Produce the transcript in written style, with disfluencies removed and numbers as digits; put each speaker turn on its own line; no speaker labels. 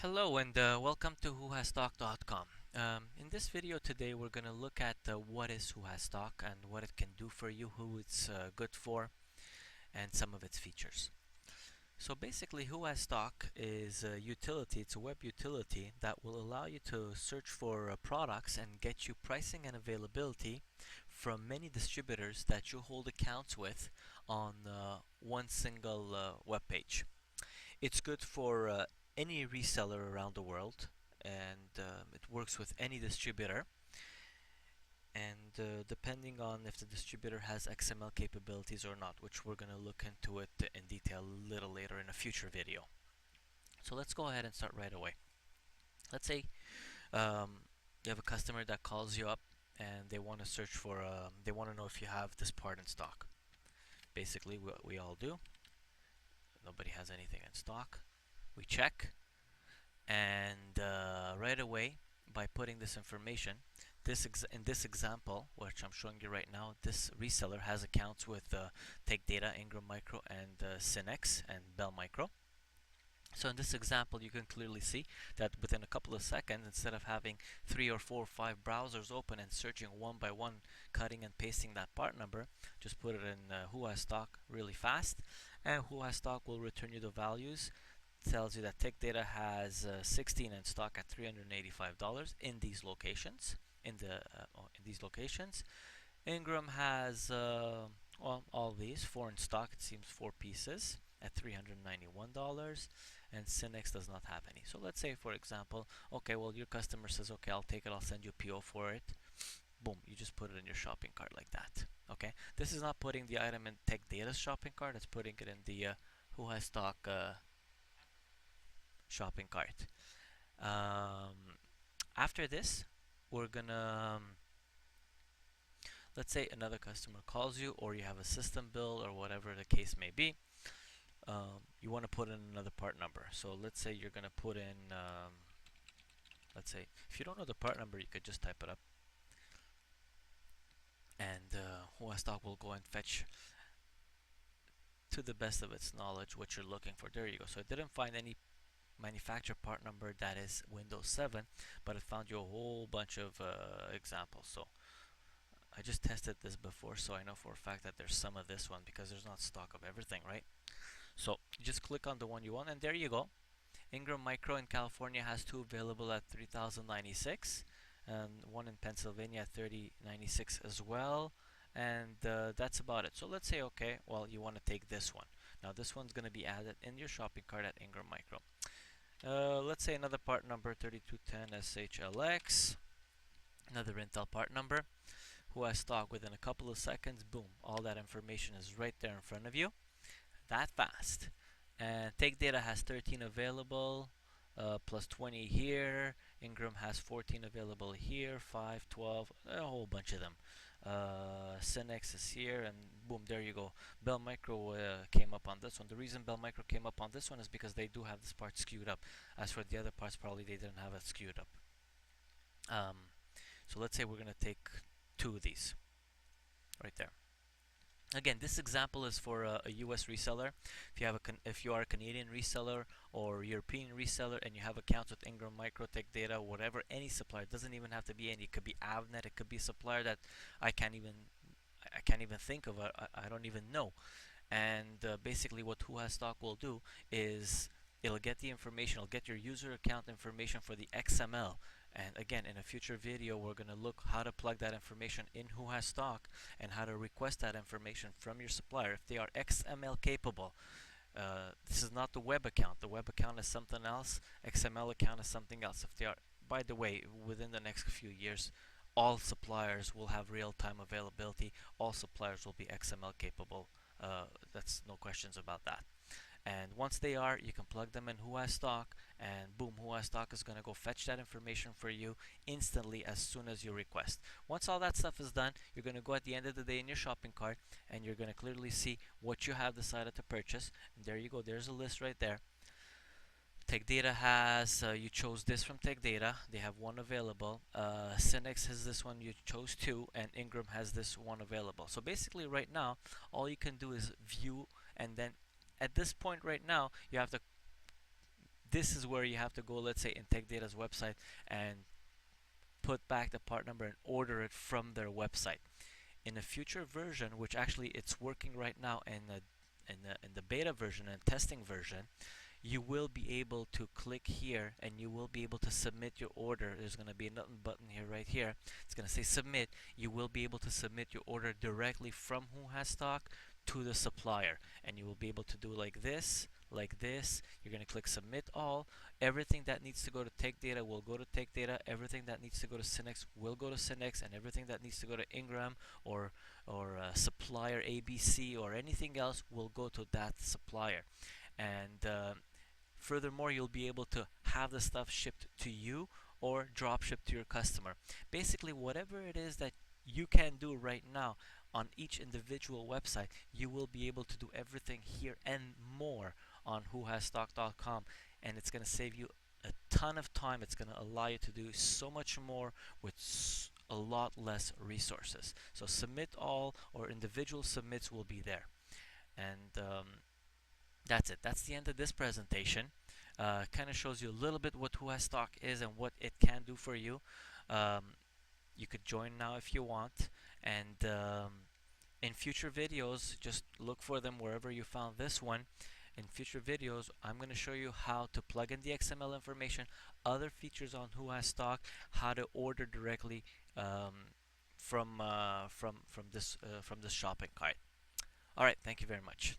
Hello and welcome to WhoHasStock.com. In this video today we're going to look at what is WhoHasStock and what it can do for you, who it's good for, and some of its features. So basically WhoHasStock is a utility, it's a web utility that will allow you to search for products and get you pricing and availability from many distributors that you hold accounts with on one single web page. It's good for any reseller around the world, and it works with any distributor. And depending on if the distributor has XML capabilities or not, which we're going to look into it in detail a little later in a future video. So let's go ahead and start right away. Let's say you have a customer that calls you up and they want to search for, they want to know if you have this part in stock. Basically, what we all do, nobody has anything in stock. We check, and right away, by putting this information, in this example, which I'm showing you right now, this reseller has accounts with Tech Data, Ingram Micro, and Synex and Bell Micro. So in this example, you can clearly see that within a couple of seconds, instead of having 3 or 4 or 5 browsers open and searching one by one, cutting and pasting that part number, just put it in WhoHasStock really fast, and WhoHasStock will return you the values. Tells you that Tech Data has 16 in stock at $385 in these locations. In these locations, Ingram has all these 4 in stock. It seems 4 pieces at $391, and Synex does not have any. So let's say, for example, okay, well, your customer says, okay, I'll take it. I'll send you a PO for it. Boom, you just put it in your shopping cart like that. Okay, this is not putting the item in Tech Data's shopping cart. It's putting it in the WhoHasStock shopping cart. After this, we're gonna let's say another customer calls you, or you have a system bill, or whatever the case may be. You want to put in another part number. So let's say you're gonna put in, let's say, if you don't know the part number, you could just type it up, and WhoHasStock will go and fetch, to the best of its knowledge, what you're looking for. There you go. So it didn't find any manufacturer part number that is Windows 7, but it found you a whole bunch of examples. So I just tested this before, so I know for a fact that there's some of this one, because there's not stock of everything, right? So you just click on the one you want, and there you go. Ingram Micro in California has 2 available at $3,096, and one in Pennsylvania at $3,096 as well. And that's about it. So let's say, okay, well, you want to take this one. Now this one's going to be added in your shopping cart at Ingram Micro. Let's say another part number, 3210 SHLX, another Intel part number. WhoHasStock, within a couple of seconds, boom, all that information is right there in front of you, that fast. And Tech Data has 13 available, plus 20 here. Ingram has 14 available here, 5, 12, a whole bunch of them. Synex is here, and boom, there you go. Bell Micro came up on this one. The reason Bell Micro came up on this one is because they do have this part skewed up. As for the other parts, probably they didn't have it skewed up. So let's say we're going to take 2 of these right there. Again, this example is for a US reseller. If you are a Canadian reseller or European reseller and you have accounts with Ingram Micro, Tech Data, whatever, any supplier, it doesn't even have to be any. It could be Avnet. It could be a supplier that I can't even think of. I don't even know. And basically, what WhoHasStock will do is it'll get the information. It'll get your user account information for the XML. And again, in a future video, we're going to look how to plug that information in WhoHasStock and how to request that information from your supplier if they are XML capable. This is not the web account. The web account is something else. XML account is something else. If they are, by the way, within the next few years, all suppliers will have real-time availability. All suppliers will be XML capable. That's no questions about that. And once they are, you can plug them in WhoHasStock, and boom, WhoHasStock is going to go fetch that information for you instantly as soon as you request. Once all that stuff is done, you're going to go at the end of the day in your shopping cart, and you're going to clearly see what you have decided to purchase. And there you go. There's a list right there. Tech Data has, you chose this from Tech Data. They have 1 available. Synex has this one. You chose 2, and Ingram has this 1 available. So basically, right now, all you can do is view, and then at this point right now, you have to this is where you have to go, let's say, in TechData's website and put back the part number and order it from their website. In a future version, which actually it's working right now in the beta version and testing version, you will be able to click here and you will be able to submit your order. There's going to be a button here, right here. It's going to say submit. You will be able to submit your order directly from Who Has Stock to the supplier, and you will be able to do like this, like this. You're going to click submit all. Everything that needs to go to TechData will go to TechData. Everything that needs to go to Synnex will go to Synnex, and everything that needs to go to Ingram or supplier ABC or anything else will go to that supplier. And furthermore, you'll be able to have the stuff shipped to you or drop shipped to your customer. Basically, whatever it is that you can do right now on each individual website, you will be able to do everything here and more on whohasstock.com, and it's going to save you a ton of time. It's going to allow you to do so much more with a lot less resources. So submit all or individual submits will be there. And that's it. That's the end of this presentation. Kind of shows you a little bit what Who Has Stock is and what it can do for you. You could join now if you want, and in future videos, just look for them wherever you found this one. In future videos, I'm going to show you how to plug in the XML information, other features on Who Has Stock, how to order directly from this shopping cart. All right, thank you very much.